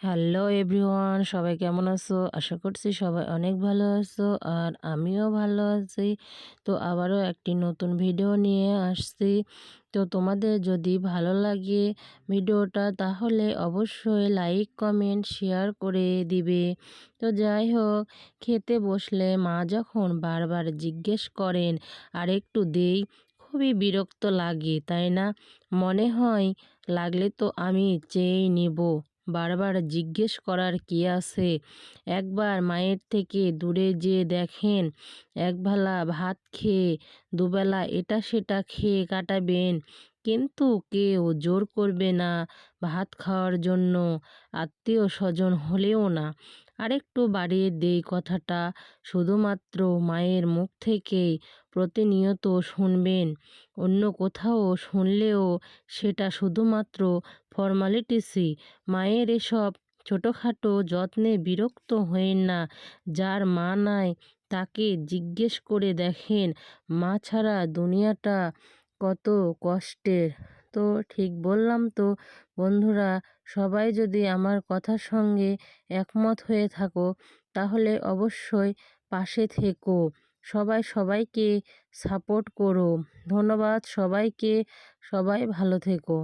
Hello everyone, সবাই কেমন আছো? আশা করছি সবাই অনেক ভালো আছো আর আমিও ভালো আছি। তো আবারও একটি নতুন ভিডিও নিয়ে আসছি। তো তোমাদের যদি ভালো লাগে ভিডিওটা তাহলে অবশ্যই লাইক কমেন্ট শেয়ার করে দিবে। তো যাই হোক, খেতে বসলে মা যখন বারবার জিজ্ঞেস করেন আর একটু দেই, খুবই বিরক্ত লাগে, তাই না? মনে হয় লাগলে তো আমি চেয়েই নিব। বারবার জিজ্ঞেস করার কি আছে? একবার মায়ের থেকে দূরে যেয়ে দেখেন, একবেলা ভাত খেয়ে দুবেলা এটা সেটা খেয়ে কাটাবেন, কিন্তু কেউ জোর করবে না ভাত খাওয়ার জন্য, আত্মীয় স্বজন হলেও না। আরেকটু বাড়িয়ে দেই কথাটা, শুধুমাত্র মায়ের মুখ থেকেই প্রতিনিয়ত শুনবেন। অন্য কোথাও শুনলেও সেটা শুধুমাত্র ফর্মালিটিসই। মায়ের এসব ছোটোখাটো যত্নে বিরক্ত হয়েন না। যার মা নাই তাকে জিজ্ঞেস করে দেখেন, মা ছাড়া দুনিয়াটা কত কষ্টের। তো ঠিক বললাম তো বন্ধুরা? সবাই যদি আমার কথার সঙ্গে একমত হয়ে থাকো তাহলে অবশ্যই পাশে থেকো। সবাই সবাইকে সাপোর্ট করো। ধন্যবাদ সবাইকে। সবাই ভালো থেকো।